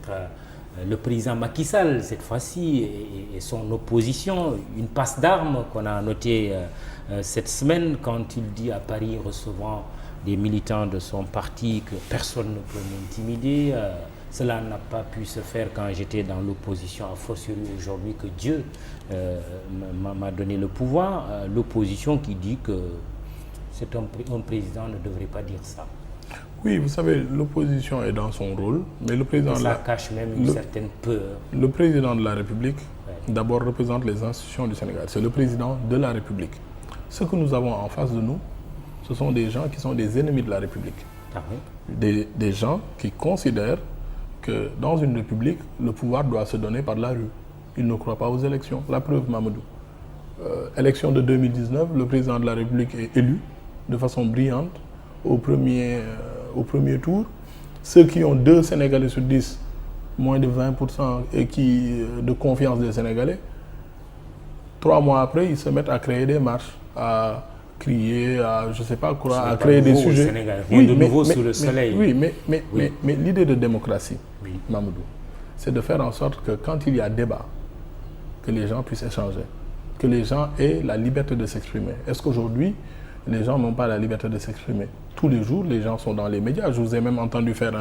entre le président Macky Sall, cette fois-ci, et son opposition. Une passe d'armes qu'on a notée cette semaine quand il dit à Paris, recevant des militants de son parti, que personne ne peut m'intimider. Cela n'a pas pu se faire quand j'étais dans l'opposition, a fortiori aujourd'hui que Dieu m'a donné le pouvoir. L'opposition qui dit que un président ne devrait pas dire ça. Oui, vous savez, l'opposition est dans son rôle, mais le président... Ça cache même une certaine peur. Le président de la République, d'abord, représente les institutions du Sénégal. C'est le président de la République. Ce que nous avons en face de nous, ce sont des gens qui sont des ennemis de la République. Ah oui. Des gens qui considèrent que dans une République, le pouvoir doit se donner par la rue. Ils ne croient pas aux élections. La preuve, Mamadou. Élection de 2019, le président de la République est élu de façon brillante au premier tour. Ceux qui ont 2 Sénégalais sur 10, moins de 20% de confiance des Sénégalais, 3 mois après, ils se mettent à créer des marches, à crier, à je ne sais pas quoi, à créer des sujets. Rien de nouveau sous le soleil. Oui, mais l'idée de démocratie, Mamadou, c'est de faire en sorte que quand il y a débat, que les gens puissent échanger, que les gens aient la liberté de s'exprimer. Est-ce qu'aujourd'hui, les gens n'ont pas la liberté de s'exprimer? Tous les jours, les gens sont dans les médias. Je vous ai même entendu faire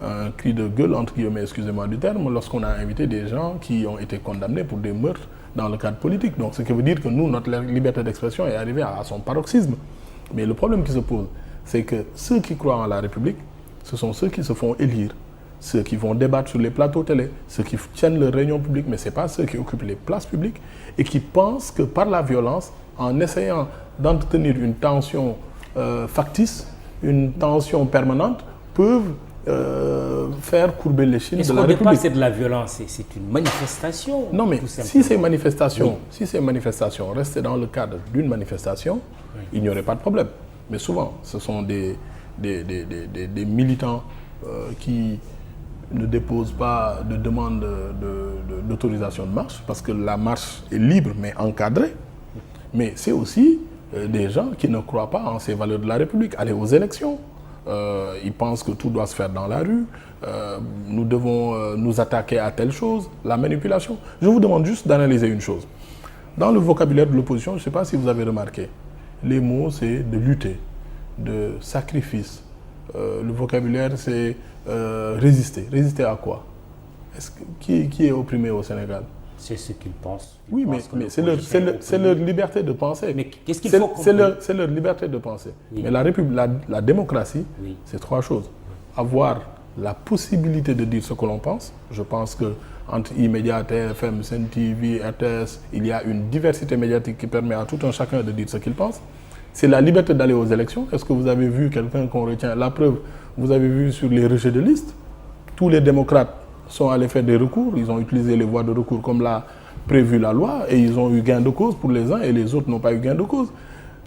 un cri de gueule, entre guillemets, excusez-moi du terme, lorsqu'on a invité des gens qui ont été condamnés pour des meurtres dans le cadre politique. Donc, ce qui veut dire que nous, notre liberté d'expression est arrivée à son paroxysme. Mais le problème qui se pose, c'est que ceux qui croient en la République, ce sont ceux qui se font élire, ceux qui vont débattre sur les plateaux télé, ceux qui tiennent leurs réunions publiques, mais ce n'est pas ceux qui occupent les places publiques et qui pensent que par la violence, en essayant d'entretenir une tension factice, une tension permanente, peuvent faire courber l'échine de la République. Est-ce qu'au départ, c'est de la violence? C'est une manifestation? Non, mais si ces manifestations restaient dans le cadre d'une manifestation, il n'y aurait pas de problème. Mais souvent, ce sont des militants qui ne déposent pas de demande d'autorisation de marche, parce que la marche est libre mais encadrée. Mais c'est aussi des gens qui ne croient pas en ces valeurs de la République. Aller aux élections, ils pensent que tout doit se faire dans la rue, nous devons nous attaquer à telle chose, la manipulation. Je vous demande juste d'analyser une chose. Dans le vocabulaire de l'opposition, je ne sais pas si vous avez remarqué, les mots c'est de lutter, de sacrifice. Le vocabulaire c'est résister. Résister à quoi? Qui est opprimé au Sénégal? C'est ce qu'ils pensent. Oui, mais c'est leur liberté de penser. Mais qu'est-ce qu'il faut comprendre? C'est leur liberté de penser. Oui. Mais la démocratie, c'est 3 choses. Avoir la possibilité de dire ce que l'on pense. Je pense qu'entre E-Media, TFM, Sen TV, RTS, il y a une diversité médiatique qui permet à tout un chacun de dire ce qu'il pense. C'est la liberté d'aller aux élections. Est-ce que vous avez vu quelqu'un qu'on retient? La preuve, vous avez vu sur les rejets de liste, tous les démocrates sont allés faire des recours, ils ont utilisé les voies de recours comme l'a prévu la loi et ils ont eu gain de cause pour les uns et les autres n'ont pas eu gain de cause.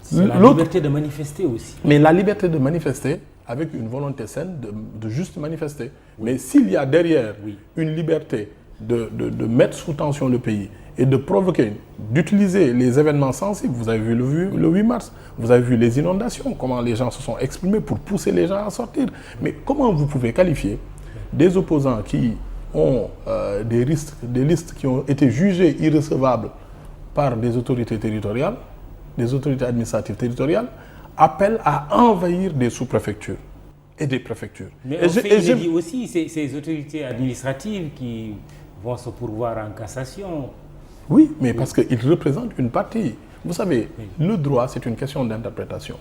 C'est la liberté de manifester aussi. Mais la liberté de manifester avec une volonté saine de juste manifester. Oui. Mais s'il y a derrière une liberté de mettre sous tension le pays et de provoquer, d'utiliser les événements sensibles, vous avez vu le 8 mars, vous avez vu les inondations, comment les gens se sont exprimés pour pousser les gens à sortir. Mais comment vous pouvez qualifier des opposants qui ont des listes qui ont été jugées irrecevables par des autorités territoriales, des autorités administratives territoriales, appellent à envahir des sous-préfectures et des préfectures. Mais il dit aussi ces autorités administratives qui vont se pourvoir en cassation. Oui, mais parce qu'ils représentent une partie. Vous savez, le droit, c'est une question d'interprétation.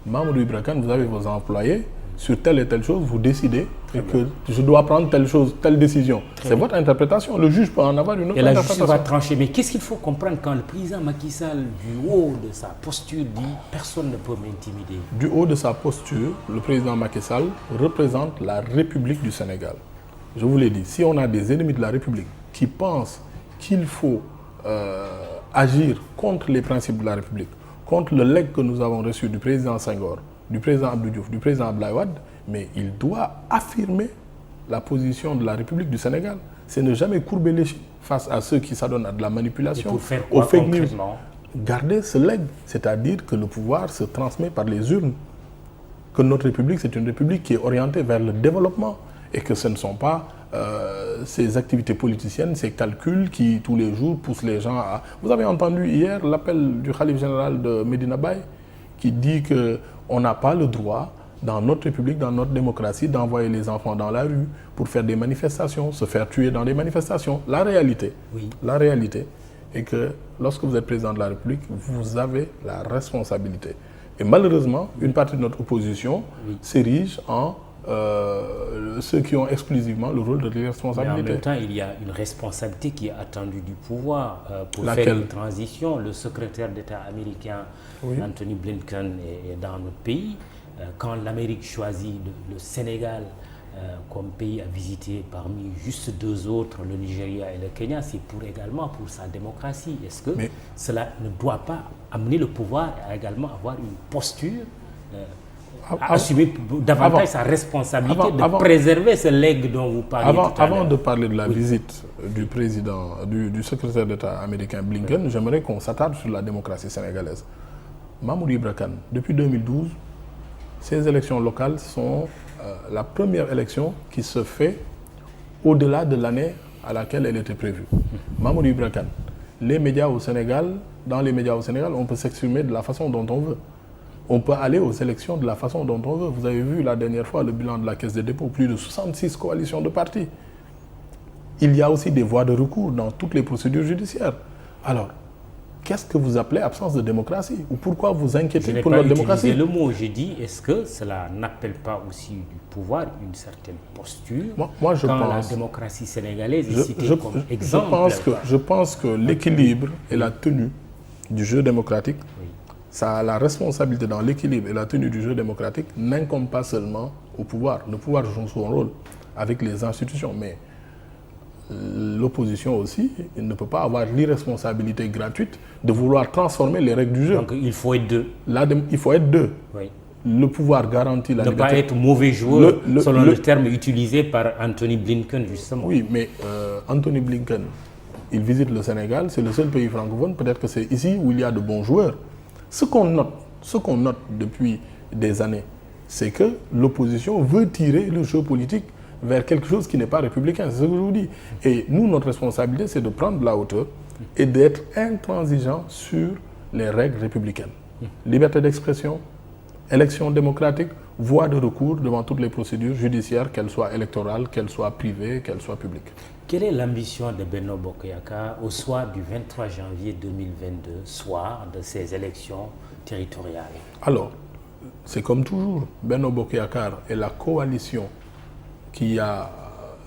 Mamadou Ibra Kane, vous avez vos employés, sur telle et telle chose, vous décidez que je dois prendre telle chose, telle décision. C'est votre interprétation. Le juge peut en avoir une autre interprétation. Et la justice va trancher. Mais qu'est-ce qu'il faut comprendre quand le président Macky Sall, du haut de sa posture, dit « personne ne peut m'intimider ». Du haut de sa posture, le président Macky Sall représente la République du Sénégal. Je vous l'ai dit, si on a des ennemis de la République qui pensent qu'il faut agir contre les principes de la République, contre le legs que nous avons reçu du président Senghor, du président Abdou Diouf, du président Abdoulaye Wade, mais il doit affirmer la position de la République du Sénégal. C'est ne jamais courber l'échine face à ceux qui s'adonnent à de la manipulation, aux fake news. Garder ce legs, c'est-à-dire que le pouvoir se transmet par les urnes, que notre République, c'est une République qui est orientée vers le développement et que ce ne sont pas ses activités politiciennes, ses calculs qui, tous les jours, poussent les gens à... Vous avez entendu hier l'appel du khalife général de Medina Baye qui dit qu'on n'a pas le droit, dans notre République, dans notre démocratie, d'envoyer les enfants dans la rue pour faire des manifestations, se faire tuer dans des manifestations. La réalité est que lorsque vous êtes président de la République, vous avez la responsabilité. Et malheureusement, une partie de notre opposition s'érige en ceux qui ont exclusivement le rôle de l'irresponsabilité. Mais en même temps, il y a une responsabilité qui est attendue du pouvoir pour Laquelle? faire une transition. Le secrétaire d'État américain, Anthony Blinken, est dans notre pays. Quand l'Amérique choisit le Sénégal comme pays à visiter parmi juste deux autres, le Nigeria et le Kenya, c'est également pour sa démocratie. Est-ce que cela ne doit pas amener le pouvoir à également avoir une posture à assumer davantage sa responsabilité de préserver ce legs dont vous parlez tout à l'heure? Avant de parler de la visite du président, du secrétaire d'État américain Blinken, j'aimerais qu'on s'attarde sur la démocratie sénégalaise. Mamoudou Ibra Kane, depuis 2012, ces élections locales sont la première élection qui se fait au-delà de l'année à laquelle elle était prévue. Mamoudou Ibra Kane, les médias au Sénégal, dans les médias au Sénégal, on peut s'exprimer de la façon dont on veut. On peut aller aux élections de la façon dont on veut. Vous avez vu la dernière fois le bilan de la Caisse des dépôts, plus de 66 coalitions de partis. Il y a aussi des voies de recours dans toutes les procédures judiciaires. Alors, qu'est-ce que vous appelez absence de démocratie? Ou pourquoi vous inquiétez pour notre démocratie? Je n'ai pas utilisé le mot, j'ai dit, est-ce que cela n'appelle pas aussi du pouvoir une certaine posture moi, je quand pense, la démocratie sénégalaise est citée comme exemple? Je pense que l'équilibre et la tenue du jeu démocratique, ça a la responsabilité dans l'équilibre et la tenue du jeu démocratique n'incombe pas seulement au pouvoir. Le pouvoir joue son rôle avec les institutions, mais l'opposition aussi, il ne peut pas avoir l'irresponsabilité gratuite de vouloir transformer les règles du jeu. Donc il faut être deux. Il faut être deux. Oui. Le pouvoir garantit la liberté. Ne pas être mauvais joueur, selon le terme utilisé par Anthony Blinken, justement. Oui, mais Anthony Blinken, il visite le Sénégal, c'est le seul pays francophone, peut-être que c'est ici où il y a de bons joueurs. Ce qu'on note depuis des années, c'est que l'opposition veut tirer le jeu politique vers quelque chose qui n'est pas républicain. C'est ce que je vous dis. Et nous, notre responsabilité, c'est de prendre de la hauteur et d'être intransigeant sur les règles républicaines. Liberté d'expression, élection démocratique, voie de recours devant toutes les procédures judiciaires, qu'elles soient électorales, qu'elles soient privées, qu'elles soient publiques. Quelle est l'ambition de Benno Bokk Yakaar au soir du 23 janvier 2022, soir de ces élections territoriales? Alors, c'est comme toujours. Benno Bokk Yakaar est la coalition qui a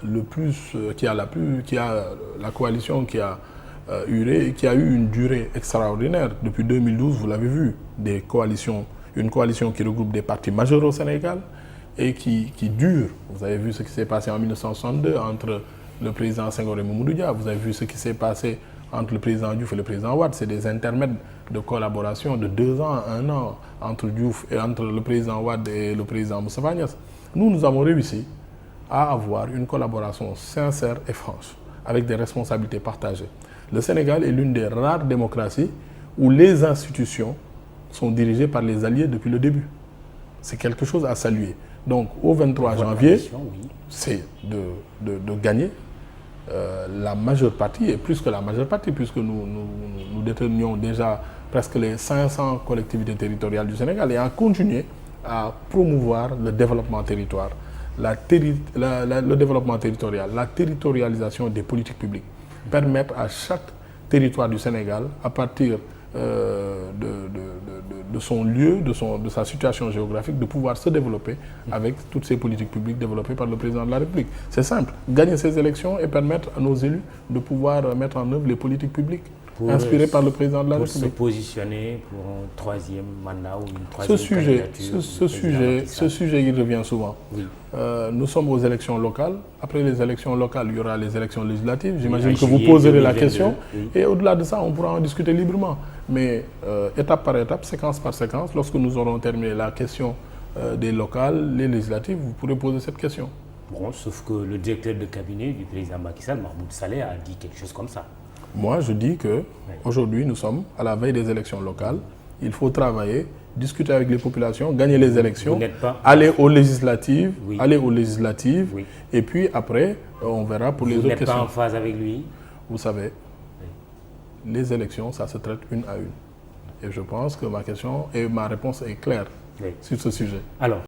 la coalition qui a eu une durée extraordinaire depuis 2012. Vous l'avez vu, une coalition qui regroupe des partis majeurs au Sénégal et qui dure. Vous avez vu ce qui s'est passé en 1962 entre le président Senghor et Mamadou Dia. Vous avez vu ce qui s'est passé entre le président Diouf et le président Wade. C'est des intermèdes de collaboration de 2 ans, 1 an entre le président Wade et le président Moustapha Niasse. Nous avons réussi à avoir une collaboration sincère et franche, avec des responsabilités partagées. Le Sénégal est l'une des rares démocraties où les institutions sont dirigées par les alliés depuis le début. C'est quelque chose à saluer. Donc, au 23 janvier, c'est de gagner la majeure partie, et plus que la majeure partie, puisque nous détenions déjà presque les 500 collectivités territoriales du Sénégal, et à continuer à promouvoir le développement territorial, le développement territorial, la territorialisation des politiques publiques, permettre à chaque territoire du Sénégal, à partir de son lieu, de sa situation géographique, de pouvoir se développer avec toutes ces politiques publiques développées par le président de la République. C'est simple, gagner ces élections et permettre à nos élus de pouvoir mettre en œuvre les politiques publiques inspirées par le président de la République. Pour se positionner pour un troisième mandat ou une troisième candidature. Ce sujet, il revient souvent. Oui. Nous sommes aux élections locales. Après les élections locales, il y aura les élections législatives. J'imagine que vous poserez la question. Et au-delà de ça, on pourra en discuter librement. Mais étape par étape, séquence par séquence, lorsque nous aurons terminé la question des locales, les législatives, vous pourrez poser cette question. Bon, sauf que le directeur de cabinet du président Macky Sall, Mahmoud Saleh, a dit quelque chose comme ça. Moi, je dis qu'aujourd'hui, nous sommes à la veille des élections locales. Il faut travailler discuter avec les populations, gagner les élections, aller aux législatives, et puis après, on verra pour les autres questions. Vous n'êtes pas en phase avec lui? Vous savez, les élections, ça se traite une à une. Et je pense que ma réponse est claire sur ce sujet. Alors.